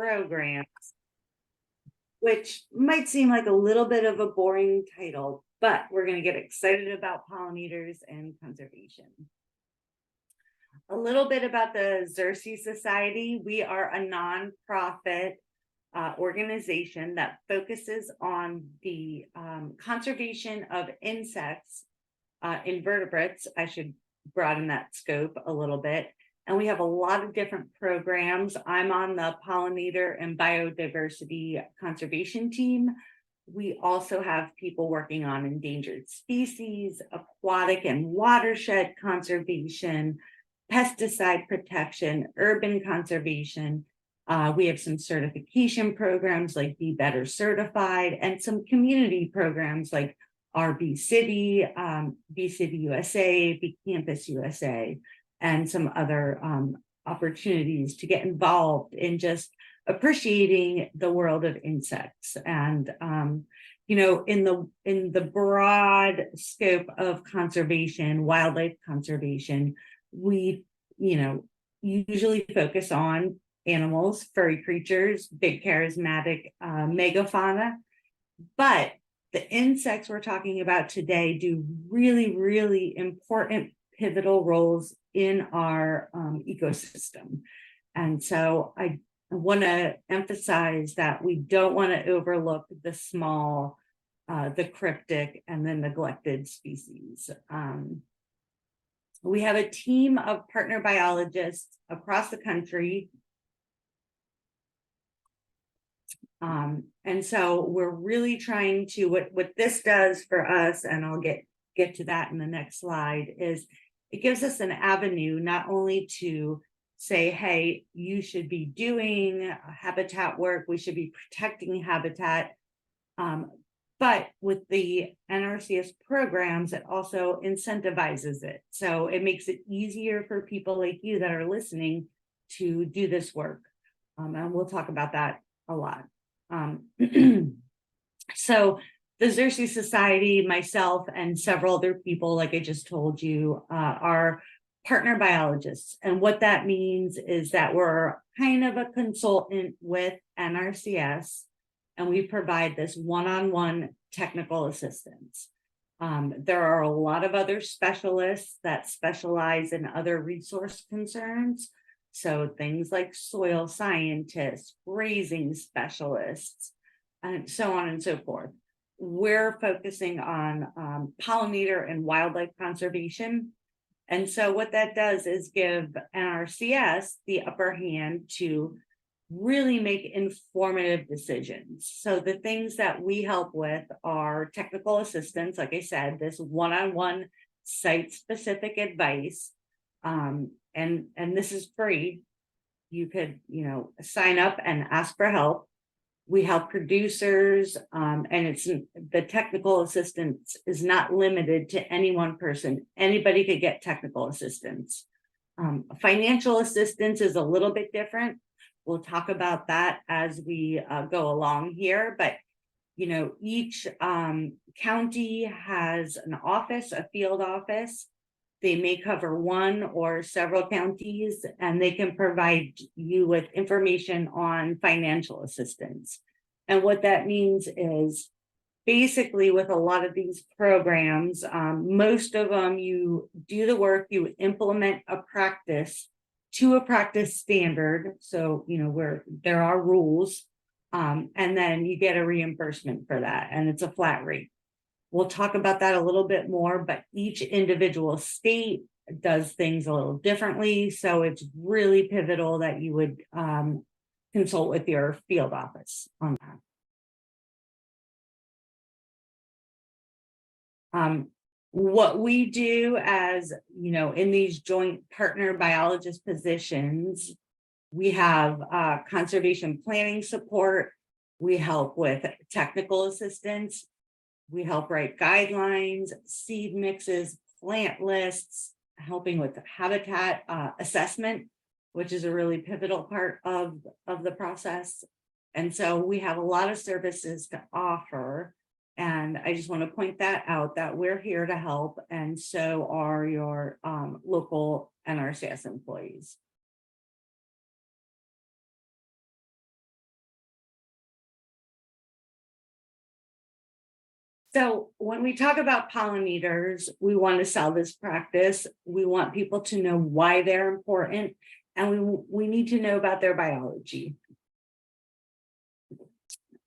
programs, which might seem like a little bit of a boring title, but we're going to get excited about pollinators and conservation. A little bit about the Xerces Society. We are a nonprofit organization that focuses on the conservation of insects, invertebrates. I should broaden that scope a little bit. And we have a lot of different programs. I'm on the Pollinator and Biodiversity conservation team. We also have people working on endangered species, aquatic and watershed conservation, pesticide protection, urban conservation. We have some certification programs like Be Better Certified, and some community programs like our Bee City USA, Bee Campus USA, and some other opportunities to get involved in just appreciating the world of insects. And you know, in the broad scope of conservation, wildlife conservation, we usually focus on animals, furry creatures, big charismatic megafauna, but the insects we're talking about today do really, really important pivotal roles in our ecosystem. And so I want to emphasize that we don't want to overlook the small, the cryptic, and the neglected species. We have a team of partner biologists across the country. And so we're really trying to, what this does for us, and I'll get to that in the next slide, is it gives us an avenue not only to say, hey, you should be doing habitat work, we should be protecting habitat, but with the NRCS programs, it also incentivizes it. So it makes it easier for people like you that are listening to do this work. And we'll talk about that a lot. So the Xerces Society, myself, and several other people, like I just told you, are partner biologists. And what that means is that we're kind of a consultant with NRCS, and we provide this one-on-one technical assistance. There are a lot of other specialists that specialize in other resource concerns. So things like soil scientists, grazing specialists, and so on and so forth. We're focusing on pollinator and wildlife conservation. And so what that does is give NRCS the upper hand to really make informative decisions. So the things that we help with are technical assistance, like I said, this one-on-one site-specific advice. And this is free. You could, sign up and ask for help. We help producers, and it's the technical assistance is not limited to any one person. Anybody could get technical assistance. Financial assistance is a little bit different. We'll talk about that as we go along here, but each county has an office, a field office. They may cover one or several counties, and they can provide you with information on financial assistance. And what that means is basically with a lot of these programs, most of them, you do the work, you implement a practice to a practice standard. So, where there are rules, and then you get a reimbursement for that, and it's a flat rate. We'll talk about that a little bit more, but each individual state does things a little differently. So it's really pivotal that you would consult with your field office on that. What we do as, in these joint partner biologist positions, we have conservation planning support. We help with technical assistance. We help write guidelines, seed mixes, plant lists, helping with habitat assessment, which is a really pivotal part of the process. And so we have a lot of services to offer. And I just want to point that out, that we're here to help, and so are your local NRCS employees. So when we talk about pollinators, we want to sell this practice. We want people to know why they're important, and we need to know about their biology.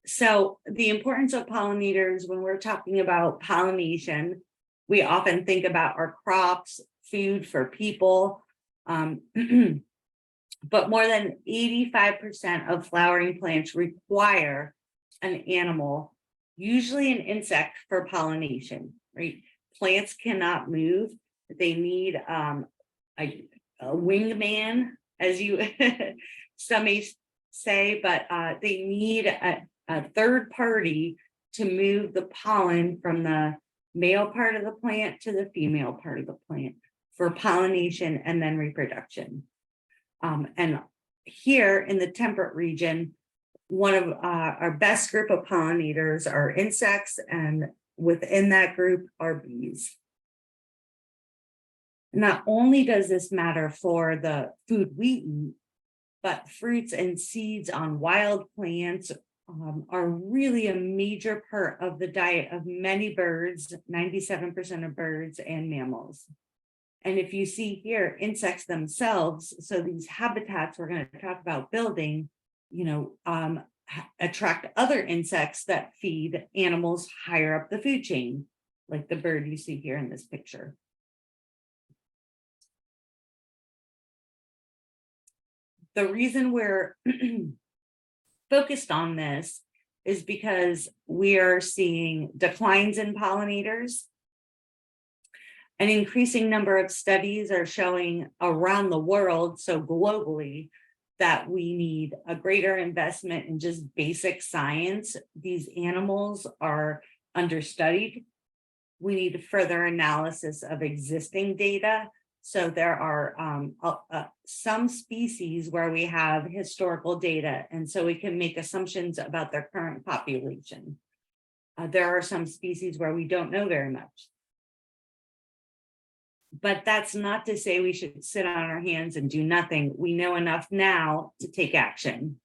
So the importance of pollinators, when we're talking about pollination, we often think about our crops, food for people, but more than 85% of flowering plants require an animal, usually an insect, for pollination, right? Plants cannot move. They need a wingman, as you some may say, but they need a third party to move the pollen from the male part of the plant to the female part of the plant for pollination and then reproduction. And here in the temperate region, one of our best group of pollinators are insects, and within that group are bees. Not only does this matter for the food we eat, but fruits and seeds on wild plants are really a major part of the diet of many birds, 97% of birds and mammals. And if you see here, insects themselves, so these habitats we're going to talk about building, attract other insects that feed animals higher up the food chain, like the bird you see here in this picture. The reason we're focused on this is because we are seeing declines in pollinators. An increasing number of studies are showing around the world, so globally, that we need a greater investment in just basic science. These animals are understudied. We need further analysis of existing data. So there are some species where we have historical data, and so we can make assumptions about their current population. There are some species where we don't know very much. But that's not to say we should sit on our hands and do nothing. We know enough now to take action.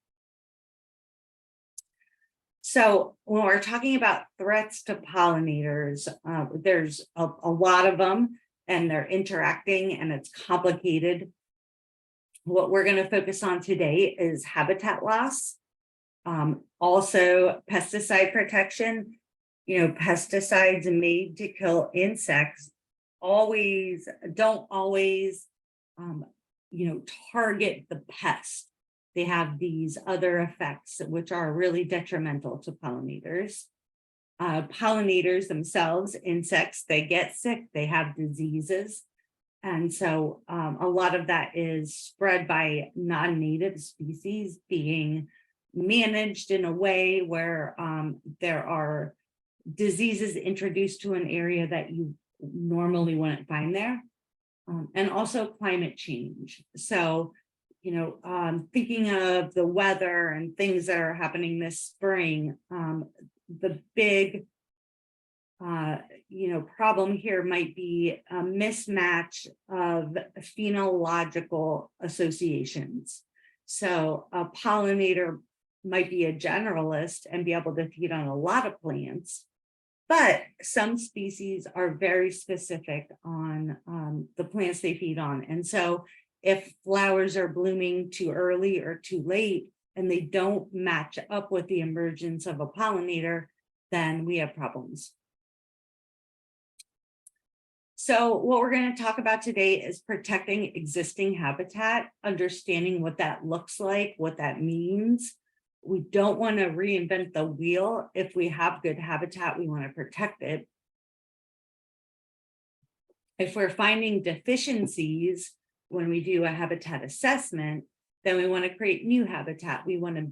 So when we're talking about threats to pollinators, there's a lot of them, and they're interacting, and it's complicated. What we're going to focus on today is habitat loss, also pesticide protection. Pesticides made to kill insects don't always target the pest. They have these other effects which are really detrimental to pollinators. Pollinators themselves, insects, they get sick, they have diseases. And so a lot of that is spread by non-native species being managed in a way where there are diseases introduced to an area that you normally wouldn't find there. And also climate change. So, thinking of the weather and things that are happening this spring, the big, problem here might be a mismatch of phenological associations. So a pollinator might be a generalist and be able to feed on a lot of plants, but some species are very specific on the plants they feed on. And so if flowers are blooming too early or too late, and they don't match up with the emergence of a pollinator, then we have problems. So what we're going to talk about today is protecting existing habitat, understanding what that looks like, what that means. We don't want to reinvent the wheel. If we have good habitat, we want to protect it. If we're finding deficiencies when we do a habitat assessment, then we want to create new habitat. We want to,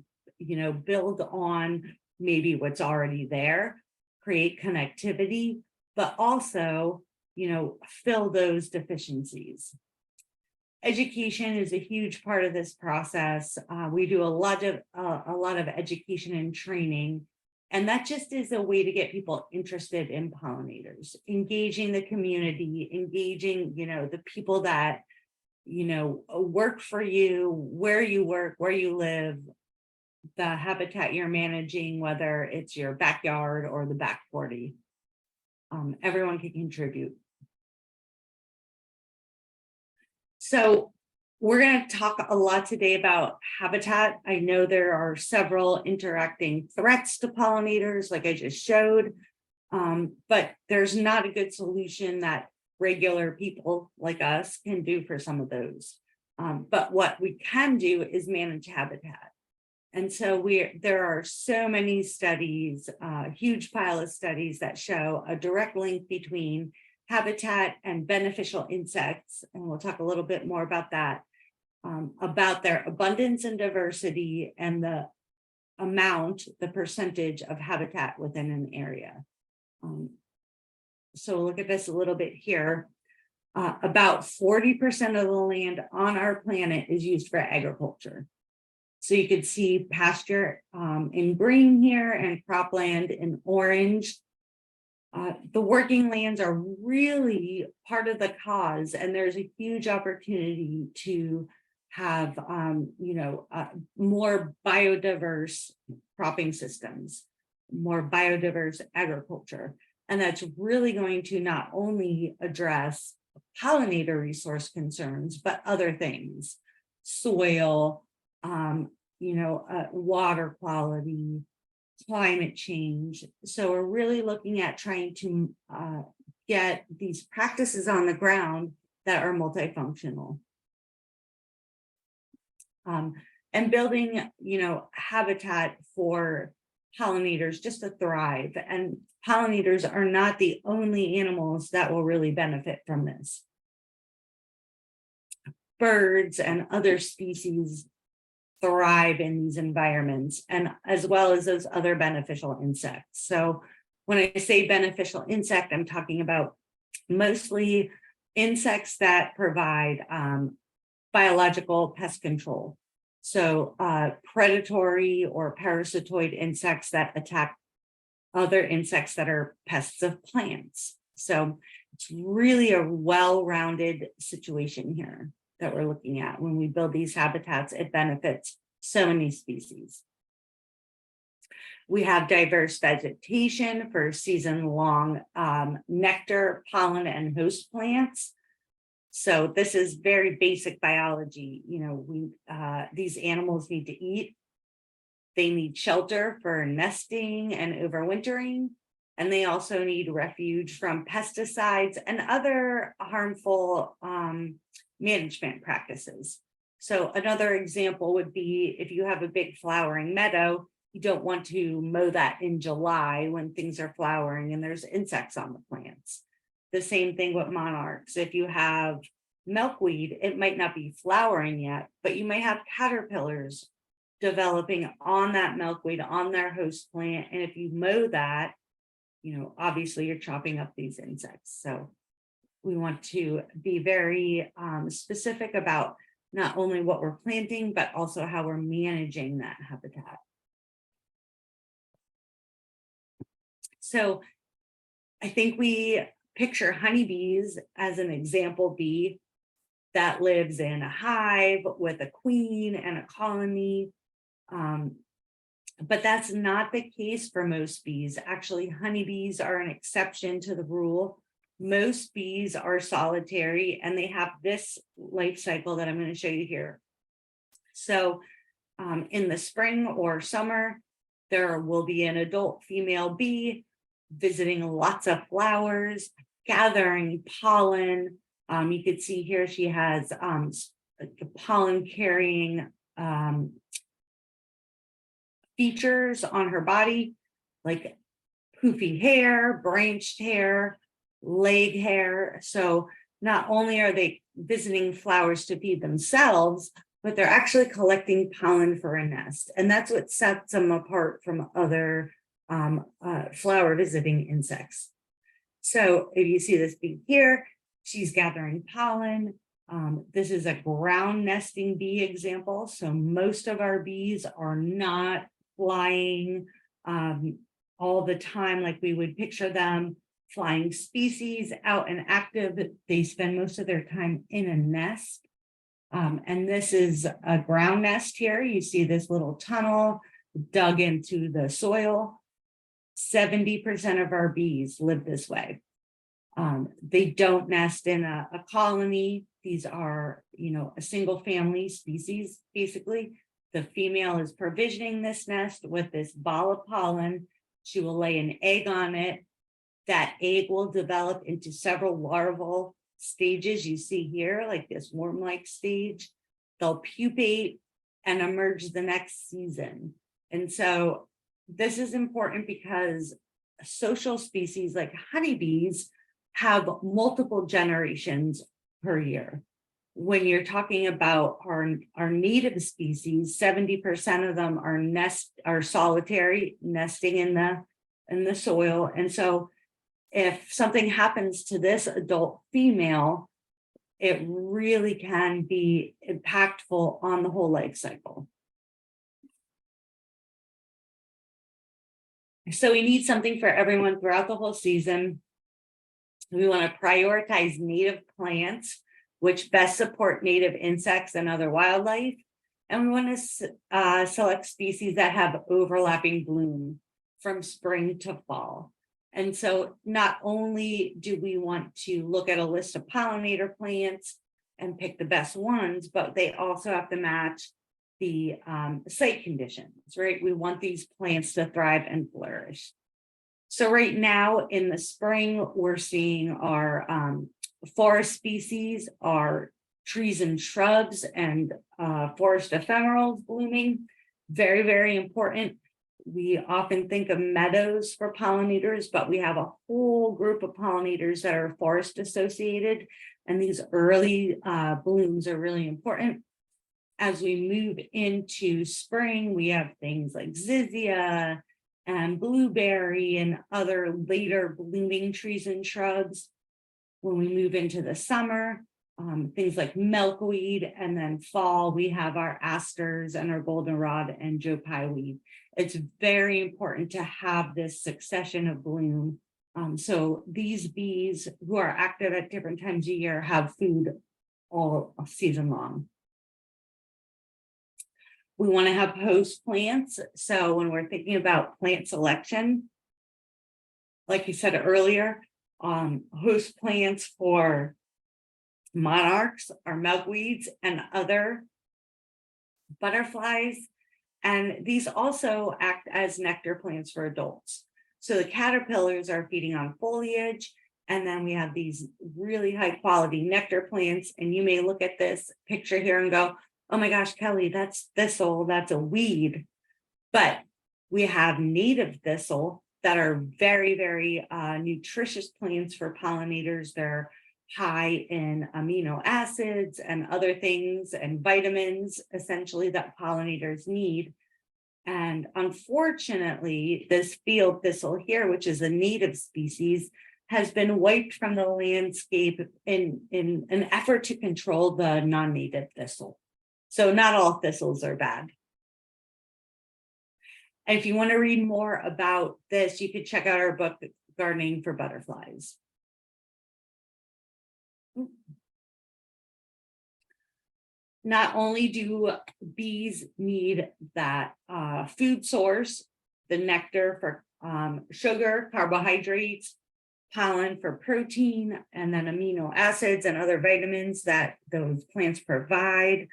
build on maybe what's already there, create connectivity, but also, fill those deficiencies. Education is a huge part of this process. We do a lot of education and training, and that just is a way to get people interested in pollinators, engaging the community, engaging, the people that, work for you, where you work, where you live, the habitat you're managing, whether it's your backyard or the back 40. everyone can contribute. So we're going to talk a lot today about habitat. I know there are several interacting threats to pollinators, like I just showed, but there's not a good solution that regular people like us can do for some of those. But what we can do is manage habitat. And so there are so many studies, a huge pile of studies that show a direct link between habitat and beneficial insects. And we'll talk a little bit more about that, about their abundance and diversity and the percentage of habitat within an area. So we'll look at this a little bit here. About 40% of the land on our planet is used for agriculture. So you could see pasture in green here and cropland in orange. The working lands are really part of the cause, and there's a huge opportunity to have more biodiverse cropping systems, more biodiverse agriculture. And that's really going to not only address pollinator resource concerns, but other things, soil, water quality, climate change. So we're really looking at trying to get these practices on the ground that are multifunctional. And building, habitat for pollinators just to thrive. And pollinators are not the only animals that will really benefit from this. Birds and other species thrive in these environments, and as well as those other beneficial insects. So when I say beneficial insect, I'm talking about mostly insects that provide biological pest control. So predatory or parasitoid insects that attack other insects that are pests of plants. So it's really a well-rounded situation here that we're looking at. When we build these habitats, it benefits so many species. We have diverse vegetation for season-long nectar, pollen, and host plants. So this is very basic biology. These animals need to eat. They need shelter for nesting and overwintering. And they also need refuge from pesticides and other harmful management practices. So another example would be if you have a big flowering meadow, you don't want to mow that in July when things are flowering and there's insects on the plants. The same thing with monarchs. If you have milkweed, it might not be flowering yet, but you might have caterpillars developing on that milkweed, on their host plant. And if you mow that, obviously you're chopping up these insects. So we want to be very specific about not only what we're planting, but also how we're managing that habitat. So I think we picture honeybees as an example bee that lives in a hive with a queen and a colony. But that's not the case for most bees. Actually, honeybees are an exception to the rule. Most bees are solitary and they have this life cycle that I'm going to show you here. So in the spring or summer, there will be an adult female bee visiting lots of flowers, gathering pollen. You could see here she has pollen carrying features on her body, like poofy hair, branched hair, leg hair. So not only are they visiting flowers to feed themselves, but they're actually collecting pollen for a nest. And that's what sets them apart from other flower visiting insects. So if you see this bee here, she's gathering pollen. This is a ground nesting bee example. So most of our bees are not flying all the time like we would picture them. Flying species out and active, they spend most of their time in a nest. And this is a ground nest here. You see this little tunnel dug into the soil. 70% of our bees live this way. They don't nest in a colony. These are, a single family species, basically. The female is provisioning this nest with this ball of pollen. She will lay an egg on it. That egg will develop into several larval stages you see here, like this worm-like stage. They'll pupate and emerge the next season. And so this is important because social species like honeybees have multiple generations per year. When you're talking about our native species, 70% of them are solitary, nesting in the soil. And so if something happens to this adult female, it really can be impactful on the whole life cycle. So we need something for everyone throughout the whole season. We want to prioritize native plants, which best support native insects and other wildlife. And we want to select species that have overlapping bloom from spring to fall. And so not only do we want to look at a list of pollinator plants and pick the best ones, but they also have to match the site conditions, right? We want these plants to thrive and flourish. So right now in the spring, we're seeing our forest species, our trees and shrubs and forest ephemerals blooming. Very, very important. We often think of meadows for pollinators, but we have a whole group of pollinators that are forest associated. And these early blooms are really important. As we move into spring, we have things like Xerces and blueberry and other later blooming trees and shrubs. When we move into the summer, things like milkweed, and then fall, we have our asters and our goldenrod and Joe Pye weed. It's very important to have this succession of bloom. So these bees who are active at different times of year have food all season long. We want to have host plants. So when we're thinking about plant selection, like you said earlier, host plants for monarchs are milkweeds and other butterflies. And these also act as nectar plants for adults. So the caterpillars are feeding on foliage. And then we have these really high quality nectar plants. And you may look at this picture here and go, oh my gosh, Kelly, that's thistle, that's a weed. But we have native thistle that are very, very nutritious plants for pollinators. They're high in amino acids and other things and vitamins, essentially, that pollinators need. And unfortunately, this field thistle here, which is a native species, has been wiped from the landscape in an effort to control the non-native thistle. So not all thistles are bad. And if you want to read more about this, you could check out our book, Gardening for Butterflies. Not only do bees need that food source, the nectar for sugar, carbohydrates, pollen for protein, and then amino acids and other vitamins that those plants provide,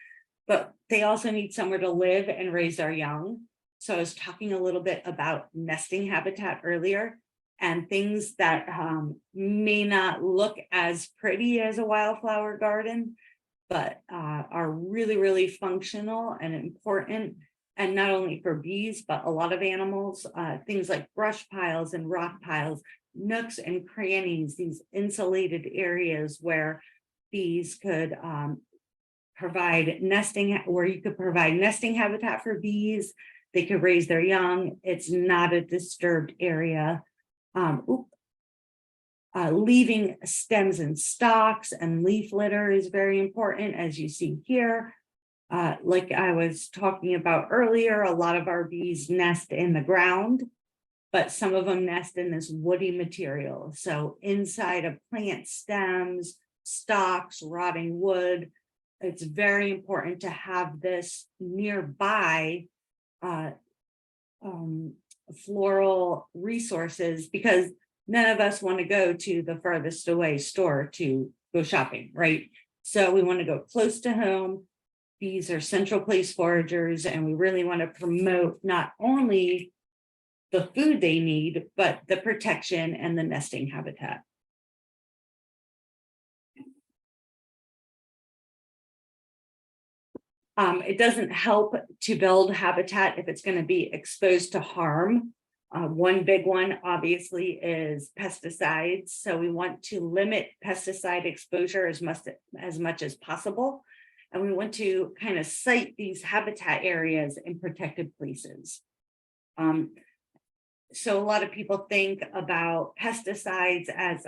but they also need somewhere to live and raise their young. So I was talking a little bit about nesting habitat earlier, and things that may not look as pretty as a wildflower garden, but are really, really functional and important. And not only for bees, but a lot of animals, things like brush piles and rock piles, nooks and crannies, these insulated areas where bees could provide nesting, where you could provide nesting habitat for bees. They could raise their young. It's not a disturbed area. Leaving stems and stalks and leaf litter is very important, as you see here. Like I was talking about earlier, a lot of our bees nest in the ground, but some of them nest in this woody material. So inside of plant stems, stalks, rotting wood, it's very important to have this nearby floral resources, because none of us want to go to the furthest away store to go shopping, right? So we want to go close to home. These are central place foragers, and we really want to promote not only the food they need, but the protection and the nesting habitat. It doesn't help to build habitat if it's going to be exposed to harm. One big one, obviously, is pesticides. So we want to limit pesticide exposure as much as possible. And we want to kind of site these habitat areas in protected places. So a lot of people think about pesticides as,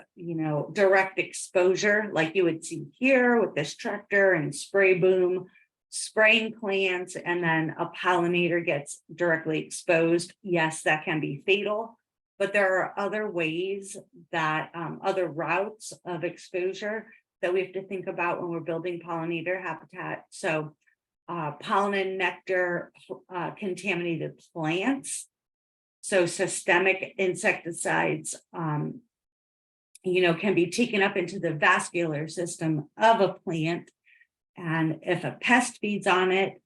direct exposure, like you would see here with this tractor and spray boom, spraying plants, and then a pollinator gets directly exposed. Yes, that can be fatal, but there are other ways that other routes of exposure that we have to think about when we're building pollinator habitat. So pollen and nectar contaminated plants. So systemic insecticides, can be taken up into the vascular system of a plant. And if a pest feeds on it,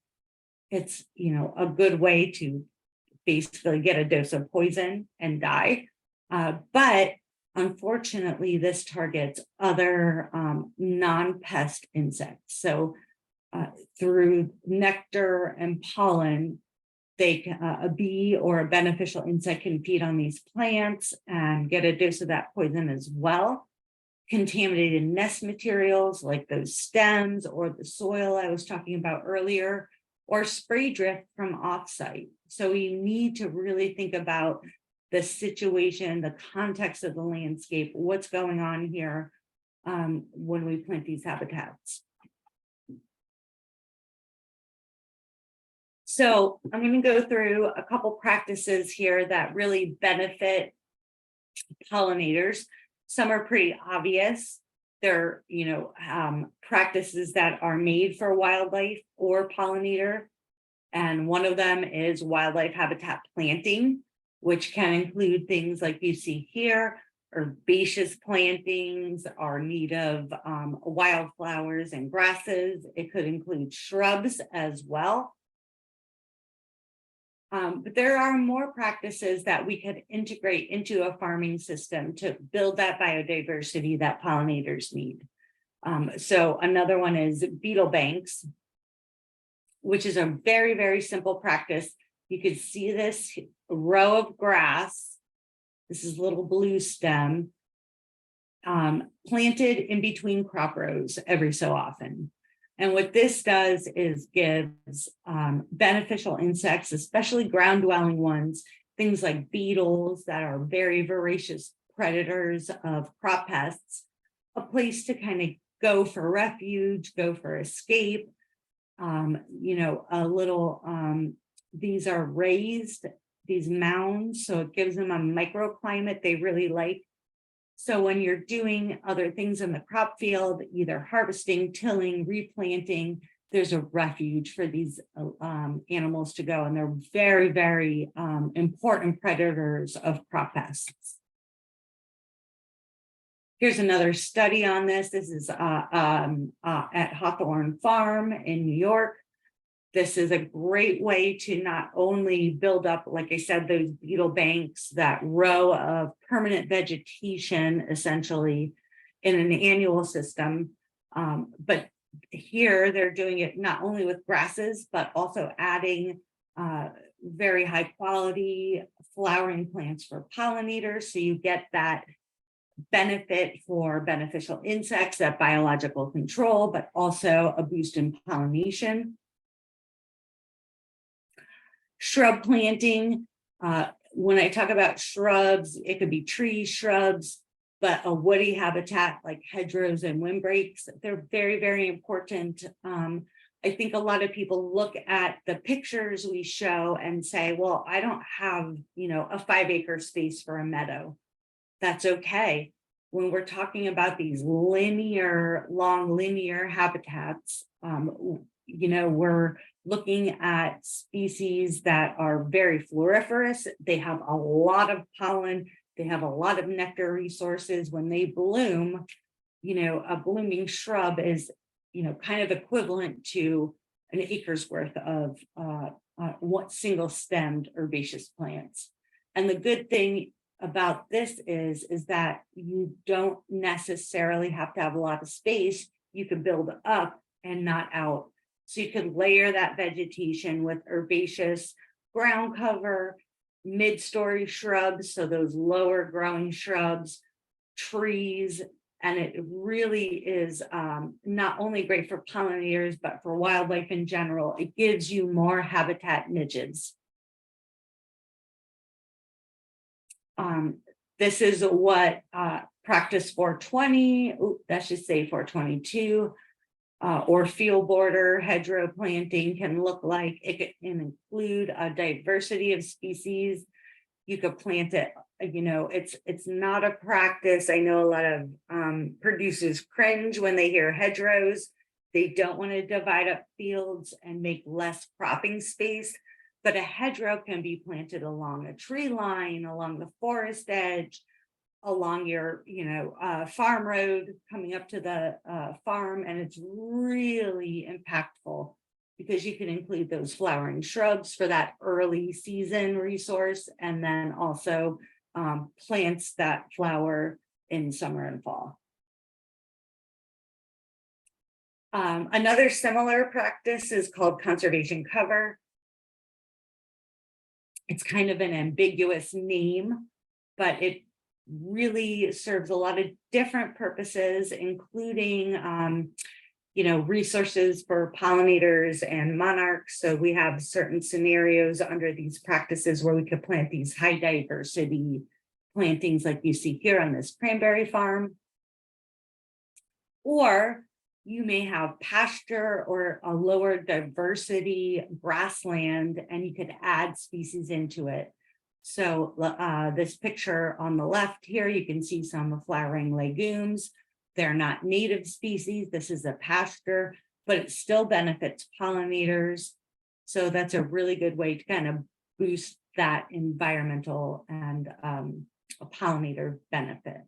it's, a good way to basically get a dose of poison and die. But unfortunately, this targets other non-pest insects. So through nectar and pollen, a bee or a beneficial insect can feed on these plants and get a dose of that poison as well. Contaminated nest materials like those stems or the soil I was talking about earlier, or spray drift from offsite. So we need to really think about the situation, the context of the landscape, what's going on here when we plant these habitats. So I'm going to go through a couple practices here that really benefit pollinators. Some are pretty obvious. They're, practices that are made for wildlife or pollinator. And one of them is wildlife habitat planting, which can include things like you see here, herbaceous plantings, are native wildflowers and grasses. It could include shrubs as well. But there are more practices that we could integrate into a farming system to build that biodiversity that pollinators need. So another one is beetle banks, which is a very, very simple practice. You could see this row of grass. This is a little blue stem planted in between crop rows every so often. And what this does is gives beneficial insects, especially ground dwelling ones, things like beetles that are very voracious predators of crop pests, a place to kind of go for refuge, go for escape. These are raised, these mounds, so it gives them a microclimate they really like. So when you're doing other things in the crop field, either harvesting, tilling, replanting, there's a refuge for these animals to go. And they're very, very important predators of crop pests. Here's another study on this. This is at Hawthorne Farm in New York. This is a great way to not only build up, like I said, those beetle banks, that row of permanent vegetation, essentially, in an annual system. But here they're doing it not only with grasses, but also adding very high quality flowering plants for pollinators. So you get that benefit for beneficial insects, that biological control, but also a boost in pollination. Shrub planting, when I talk about shrubs, it could be trees, shrubs, but a woody habitat like hedgerows and windbreaks, they're very, very important. I think a lot of people look at the pictures we show and say, well, I don't have, a 5-acre space for a meadow. That's okay. When we're talking about these long linear habitats, we're looking at species that are very floriferous. They have a lot of pollen. They have a lot of nectar resources. When they bloom, a blooming shrub is, kind of equivalent to an acre's worth of what single stemmed herbaceous plants. And the good thing about this is that you don't necessarily have to have a lot of space. You can build up and not out. So you can layer that vegetation with herbaceous ground cover, mid-story shrubs, so those lower growing shrubs, trees, and it really is not only great for pollinators, but for wildlife in general. It gives you more habitat niches. This is what practice 420, that should say 422, or field border hedgerow planting can look like. It can include a diversity of species. You could plant it, it's not a practice. I know a lot of producers cringe when they hear hedgerows. They don't want to divide up fields and make less cropping space. But a hedgerow can be planted along a tree line, along the forest edge, along your, farm road coming up to the farm. And it's really impactful because you can include those flowering shrubs for that early season resource, and then also plants that flower in summer and fall. Another similar practice is called conservation cover. It's kind of an ambiguous name, but it really serves a lot of different purposes, including, resources for pollinators and monarchs. So we have certain scenarios under these practices where we could plant these high diversity plantings like you see here on this cranberry farm. Or you may have pasture or a lower diversity grassland, and you could add species into it. So this picture on the left here, you can see some flowering legumes. They're not native species. This is a pasture, but it still benefits pollinators. So that's a really good way to kind of boost that environmental and a pollinator benefit.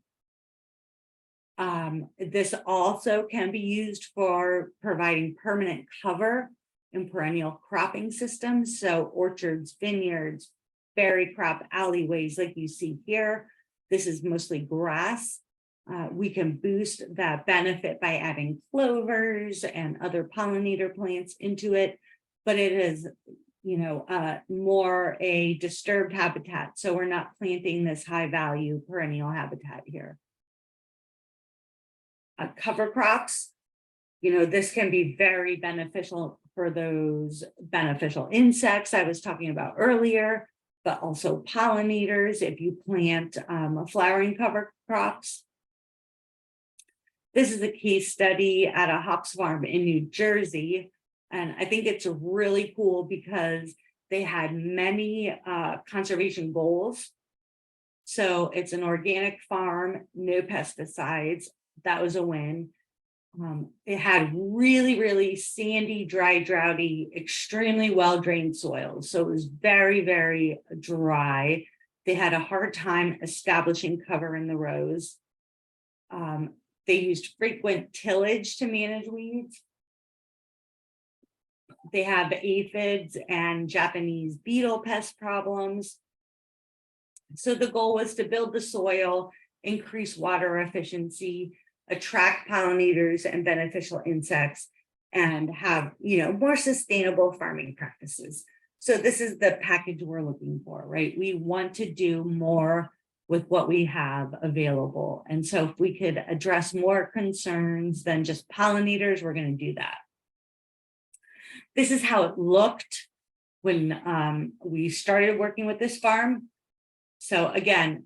This also can be used for providing permanent cover in perennial cropping systems. So orchards, vineyards, berry crop alleyways, like you see here. This is mostly grass. We can boost that benefit by adding clovers and other pollinator plants into it, but it is, more a disturbed habitat. So we're not planting this high value perennial habitat here. Cover crops, this can be very beneficial for those beneficial insects I was talking about earlier, but also pollinators if you plant flowering cover crops. This is a case study at a hops farm in New Jersey, and I think it's really cool because they had many conservation goals. So it's an organic farm, no pesticides. That was a win. It had really, really sandy, dry, droughty, extremely well-drained soils. So it was very, very dry. They had a hard time establishing cover in the rows. They used frequent tillage to manage weeds. They have aphids and Japanese beetle pest problems. So the goal was to build the soil, increase water efficiency, attract pollinators and beneficial insects, and have, more sustainable farming practices. So this is the package we're looking for, right? We want to do more with what we have available. And so if we could address more concerns than just pollinators, we're going to do that. This is how it looked when we started working with this farm. So again,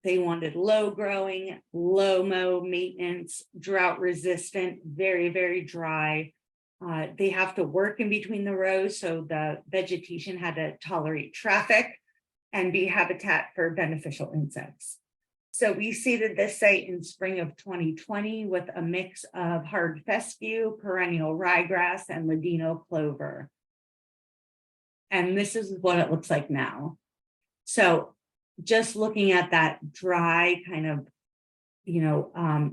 they wanted low growing, low mow maintenance, drought resistant, very, very dry. They have to work in between the rows, so the vegetation had to tolerate traffic and be habitat for beneficial insects. So we seeded this site in spring of 2020 with a mix of hard fescue, perennial ryegrass, and ladino clover. And this is what it looks like now. So just looking at that dry kind of,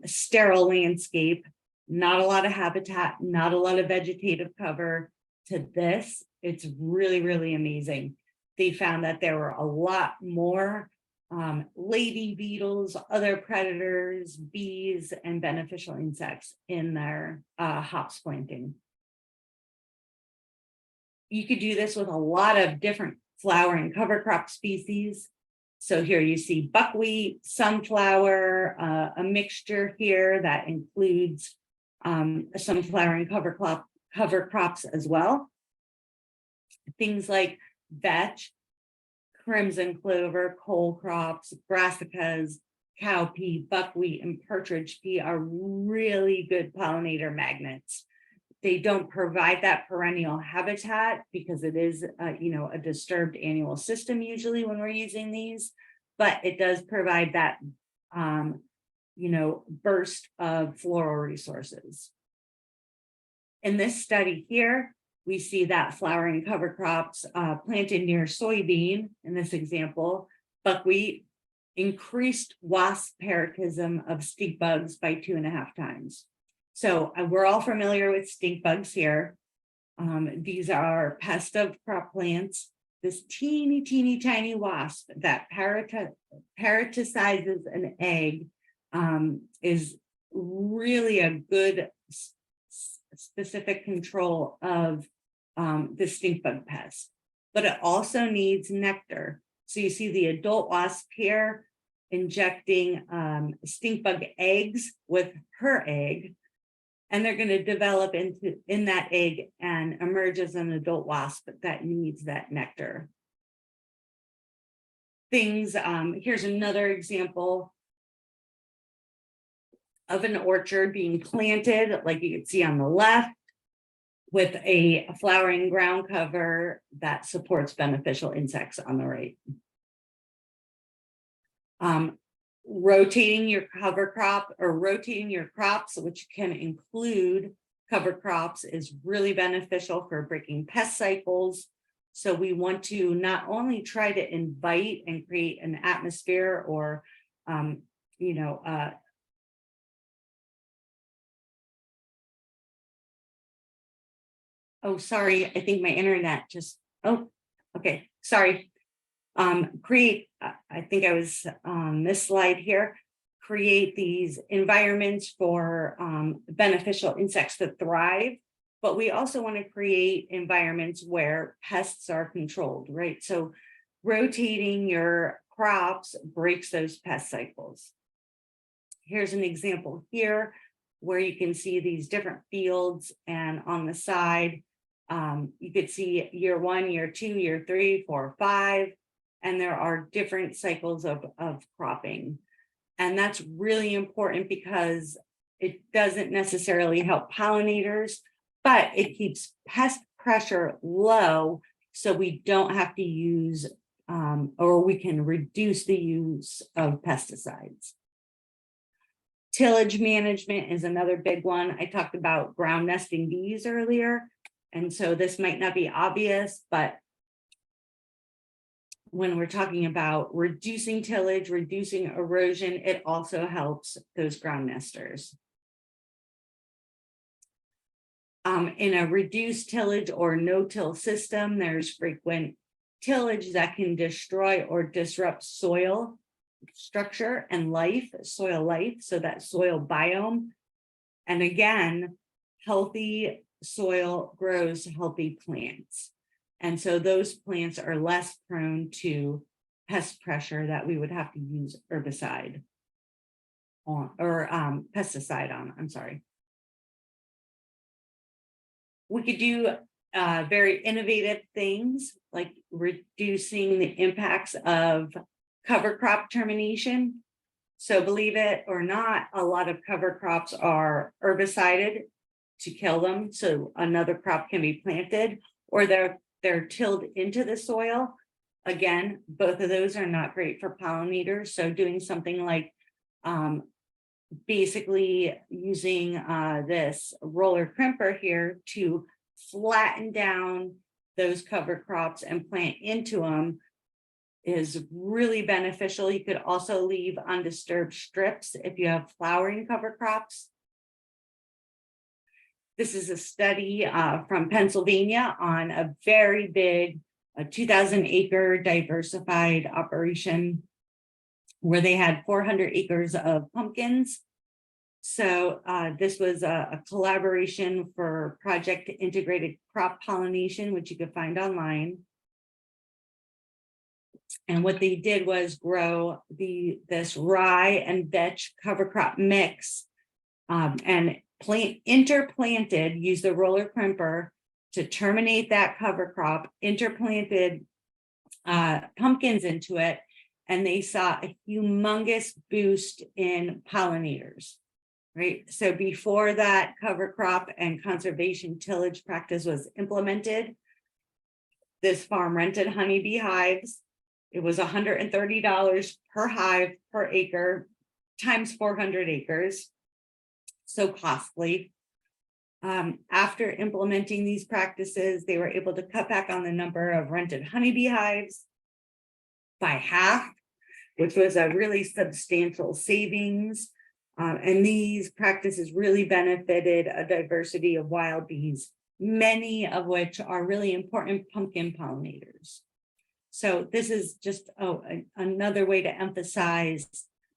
sterile landscape, not a lot of habitat, not a lot of vegetative cover, to this, it's really, really amazing. They found that there were a lot more lady beetles, other predators, bees, and beneficial insects in their hops planting. You could do this with a lot of different flowering cover crop species. So here you see buckwheat, sunflower, a mixture here that includes some flowering cover crops as well. Things like vetch, crimson clover, cole crops, brassicas, cowpea, buckwheat, and partridge pea are really good pollinator magnets. They don't provide that perennial habitat because it is, a disturbed annual system usually when we're using these, but it does provide that, burst of floral resources. In this study here, we see that flowering cover crops planted near soybean, in this example, buckwheat, increased wasp parasitism of stink bugs by 2.5 times. So we're all familiar with stink bugs here. These are pest of crop plants. This teeny, teeny, tiny wasp that parasitizes an egg is really a good specific control of the stink bug pest. But it also needs nectar. So you see the adult wasp here injecting stink bug eggs with her egg. And they're going to develop in that egg and emerge as an adult wasp that needs that nectar. Here's another example of an orchard being planted, like you can see on the left, with a flowering ground cover that supports beneficial insects on the right. Rotating your cover crop or rotating your crops, which can include cover crops, is really beneficial for breaking pest cycles. So we want to not only try to invite and create an atmosphere or, oh, sorry, I think my internet just, oh, okay, sorry. I think I was on this slide here, create these environments for beneficial insects to thrive, but we also want to create environments where pests are controlled, right? So rotating your crops breaks those pest cycles. Here's an example here where you can see these different fields, and on the side, you could see year 1, year 2, year 3, 4, 5. And there are different cycles of cropping. And that's really important because it doesn't necessarily help pollinators, but it keeps pest pressure low so we don't have to use or we can reduce the use of pesticides. Tillage management is another big one. I talked about ground nesting bees earlier. And so this might not be obvious, but when we're talking about reducing tillage, reducing erosion, it also helps those ground nesters. In a reduced tillage or no-till system, there's frequent tillage that can destroy or disrupt soil structure and soil life, so that soil biome. And again, healthy soil grows healthy plants. And so those plants are less prone to pest pressure that we would have to use herbicide on, or pesticide on, I'm sorry. We could do very innovative things like reducing the impacts of cover crop termination. So believe it or not, a lot of cover crops are herbicided to kill them, so another crop can be planted, or they're tilled into the soil. Again, both of those are not great for pollinators. So doing something like basically using this roller crimper here to flatten down those cover crops and plant into them is really beneficial. You could also leave undisturbed strips if you have flowering cover crops. This is a study from Pennsylvania on a very big 2,000 acre diversified operation where they had 400 acres of pumpkins. So this was a collaboration for Project Integrated Crop Pollination, which you can find online. And what they did was grow this rye and vetch cover crop mix and interplanted, use the roller crimper to terminate that cover crop, interplanted pumpkins into it, and they saw a humongous boost in pollinators, right? So before that cover crop and conservation tillage practice was implemented, this farm rented honeybee hives. It was $130 per hive per acre times 400 acres. So costly. After implementing these practices, they were able to cut back on the number of rented honeybee hives by half, which was a really substantial savings. And these practices really benefited a diversity of wild bees, many of which are really important pumpkin pollinators. So this is just another way to emphasize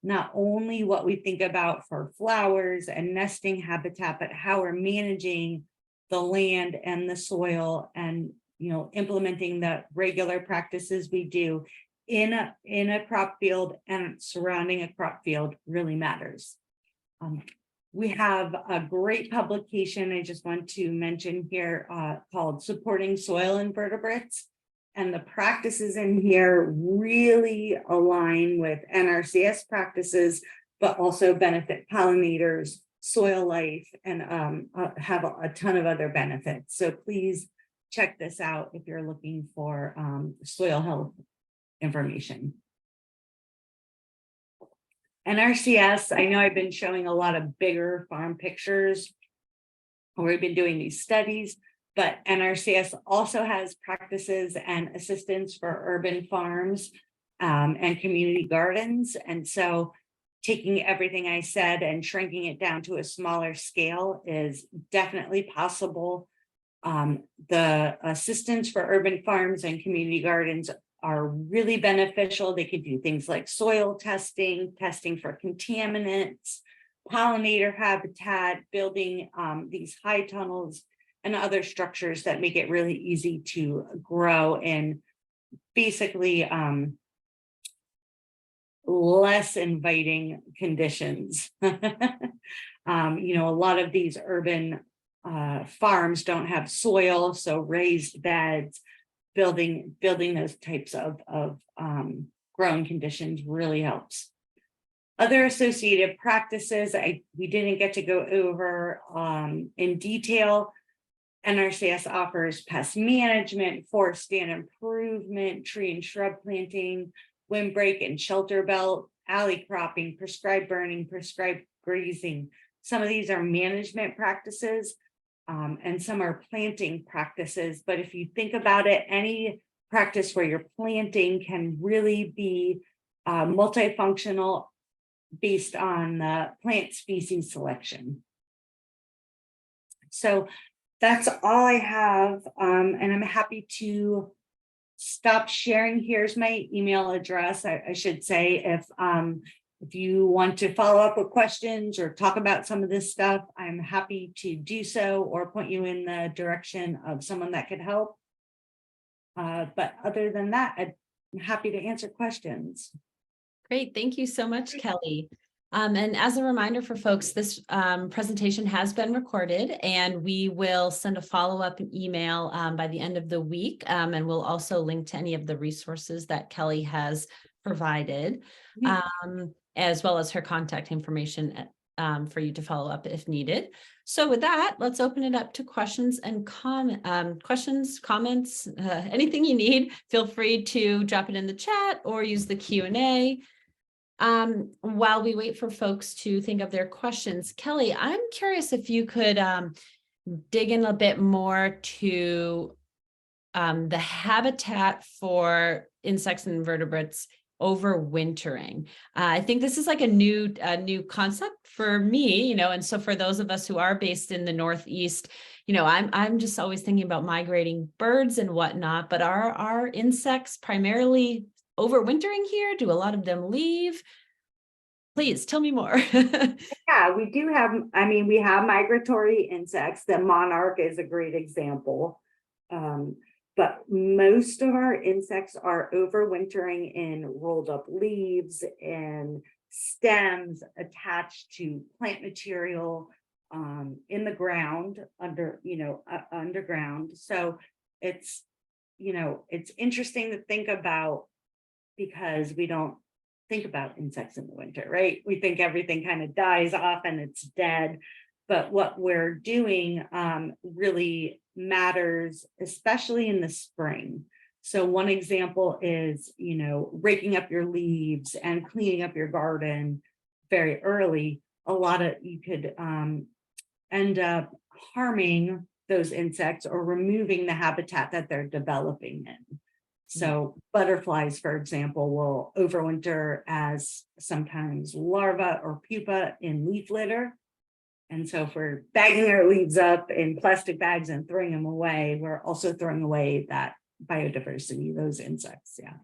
not only what we think about for flowers and nesting habitat, but how we're managing the land and the soil and, you know, implementing the regular practices we do in a crop field and surrounding a crop field really matters. We have a great publication I just want to mention here called Supporting Soil Invertebrates. And the practices in here really align with NRCS practices, but also benefit pollinators, soil life, and have a ton of other benefits. So please check this out if you're looking for soil health information. NRCS, I know I've been showing a lot of bigger farm pictures, where we've been doing these studies, but NRCS also has practices and assistance for urban farms and community gardens. And so taking everything I said and shrinking it down to a smaller scale is definitely possible. The assistance for urban farms and community gardens are really beneficial. They could do things like soil testing, testing for contaminants, pollinator habitat, building these high tunnels and other structures that make it really easy to grow in basically less inviting conditions. You know, a lot of these urban farms don't have soil, so raised beds, building those types of growing conditions really helps. Other associated practices we didn't get to go over in detail. NRCS offers pest management, forest stand improvement, tree and shrub planting, windbreak and shelter belt, alley cropping, prescribed burning, prescribed grazing. Some of these are management practices and some are planting practices. But if you think about it, any practice where you're planting can really be multifunctional based on the plant species selection. So that's all I have, and I'm happy to stop sharing. Here's my email address. I should say, if you want to follow up with questions or talk about some of this stuff, I'm happy to do so or point you in the direction of someone that could help. But other than that, I'm happy to answer questions. Great, thank you so much, Kelly. And as a reminder for folks, this presentation has been recorded and we will send a follow-up email by the end of the week. And we'll also link to any of the resources that Kelly has provided, as well as her contact information for you to follow up if needed. So with that, let's open it up to questions and comments, anything you need. Feel free to drop it in the chat or use the Q&A. While we wait for folks to think of their questions, Kelly, I'm curious if you could dig in a bit more to the habitat for insects and invertebrates overwintering. I think this is like a new concept for me, and so for those of us who are based in the Northeast, I'm just always thinking about migrating birds and whatnot, but are insects primarily overwintering here? Do a lot of them leave? Please tell me more. Yeah, we do have, we have migratory insects. The monarch is a great example. But most of our insects are overwintering in rolled up leaves and stems attached to plant material in the ground underground. So it's interesting to think about, because we don't think about insects in the winter, right? We think everything kind of dies off and it's dead. But what we're doing really matters, especially in the spring. So one example is, raking up your leaves and cleaning up your garden very early. You could end up harming those insects or removing the habitat that they're developing in. So butterflies, for example, will overwinter as sometimes larvae or pupa in leaf litter. And so if we're bagging our leaves up in plastic bags and throwing them away, we're also throwing away that biodiversity, those insects. Yeah.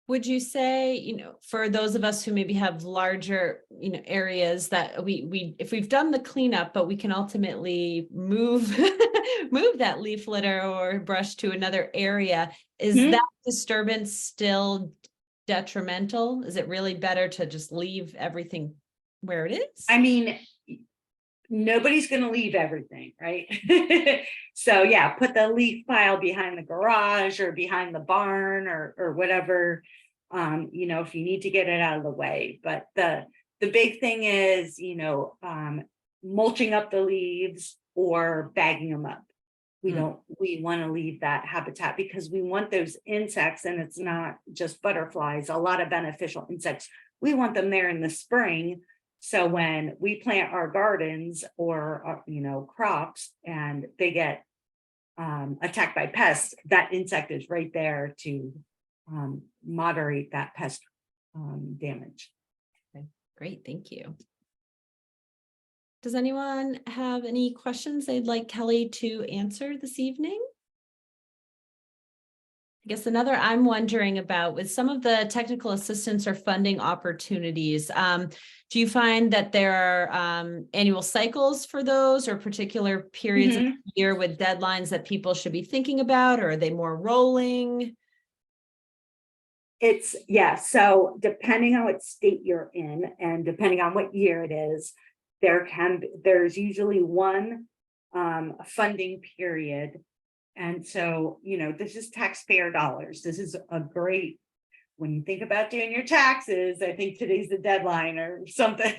Would you say, for those of us who maybe have larger, areas that if we've done the cleanup, but we can ultimately move that leaf litter or brush to another area, is that disturbance still detrimental? Is it really better to just leave everything where it is? Nobody's going to leave everything, right? So yeah, put the leaf pile behind the garage or behind the barn or whatever, if you need to get it out of the way. But the big thing is, mulching up the leaves or bagging them up. We want to leave that habitat because we want those insects, and it's not just butterflies, a lot of beneficial insects. We want them there in the spring. So when we plant our gardens or, crops and they get attacked by pests, that insect is right there to moderate that pest damage. Okay, great, thank you. Does anyone have any questions they'd like Kelly to answer this evening? I guess another I'm wondering about with some of the technical assistance or funding opportunities, do you find that there are annual cycles for those or particular periods of the year with deadlines that people should be thinking about, or are they more rolling? So depending on what state you're in and depending on what year it is, there's usually one funding period. And so, this is taxpayer dollars. This is a great, when you think about doing your taxes, I think today's the deadline or something.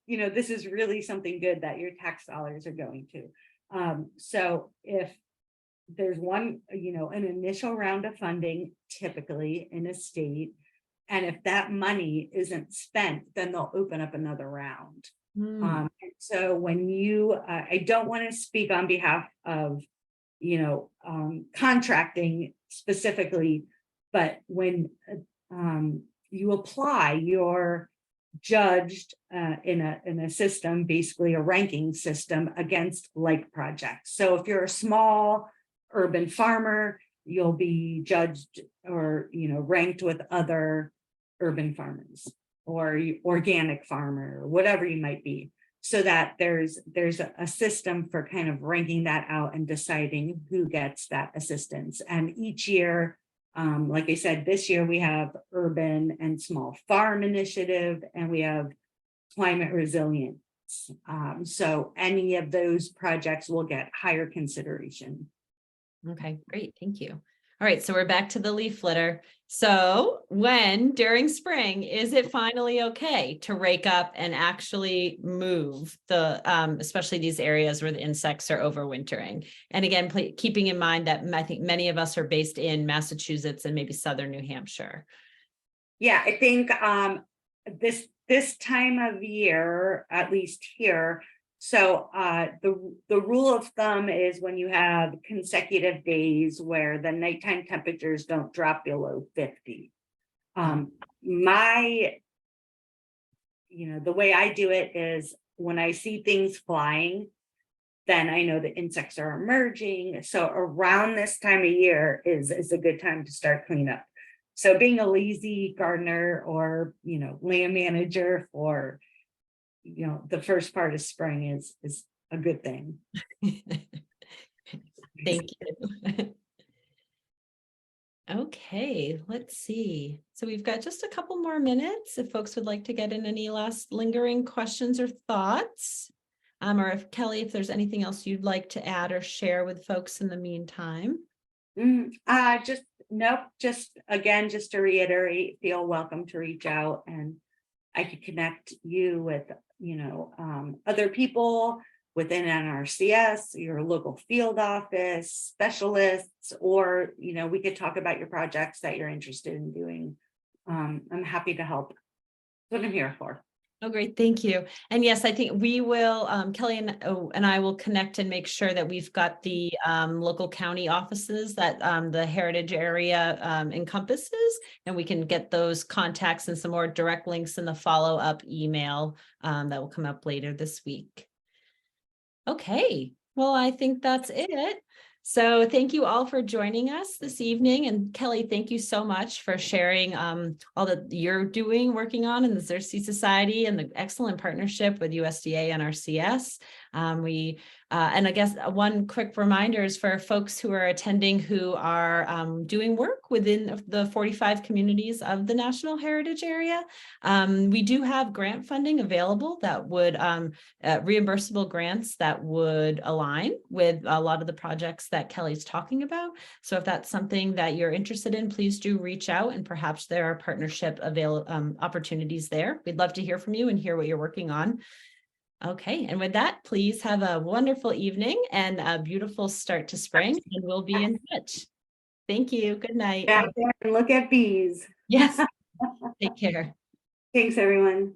This is really something good that your tax dollars are going to. So if there's one, an initial round of funding, typically in a state, and if that money isn't spent, then they'll open up another round. And so when I don't want to speak on behalf of contracting specifically, but when you apply, you're judged in a system, basically a ranking system against like projects. So if you're a small urban farmer, you'll be judged or ranked with other urban farmers or organic farmer or whatever you might be. So that there's a system for kind of ranking that out and deciding who gets that assistance. And each year, like I said, this year we have urban and small farm initiative, and we have climate resilience. So any of those projects will get higher consideration. Okay, great, thank you. All right, so we're back to the leaf litter. So when during spring is it finally okay to rake up and actually move the, especially these areas where the insects are overwintering? And again, keeping in mind that I think many of us are based in Massachusetts and maybe southern New Hampshire. Yeah, I think this time of year, at least here, So the rule of thumb is when you have consecutive days where the nighttime temperatures don't drop below 50. The way I do it is when I see things flying, then I know the insects are emerging. So around this time of year is a good time to start cleanup. So being a lazy gardener or, land manager for, the first part of spring is a good thing. Thank you. Okay, let's see. So we've got just a couple more minutes if folks would like to get in any last lingering questions or thoughts. Or if Kelly, if there's anything else you'd like to add or share with folks in the meantime. Just to reiterate, feel welcome to reach out, and I could connect you with, other people within NRCS, your local field office, specialists, or, we could talk about your projects that you're interested in doing. I'm happy to help. That's what I'm here for. Oh, great. Thank you. And yes, I think we will, Kelly and I will connect and make sure that we've got the local county offices that the heritage area encompasses, and we can get those contacts and some more direct links in the follow-up email that will come up later this week. Okay, well, I think that's it. So thank you all for joining us this evening. And Kelly, thank you so much for sharing all that you're working on in the Xerces Society and the excellent partnership with USDA-NRCS. And I guess one quick reminder is for folks who are attending who are doing work within the 45 communities of the National Heritage Area. We do have grant funding available that would reimbursable grants that would align with a lot of the projects that Kelly's talking about. So if that's something that you're interested in, please do reach out, and perhaps there are partnership opportunities there. We'd love to hear from you and hear what you're working on. Okay, and with that, please have a wonderful evening and a beautiful start to spring, and we'll be in touch. Thank you. Good night. Look at bees. Yes. Take care. Thanks, everyone.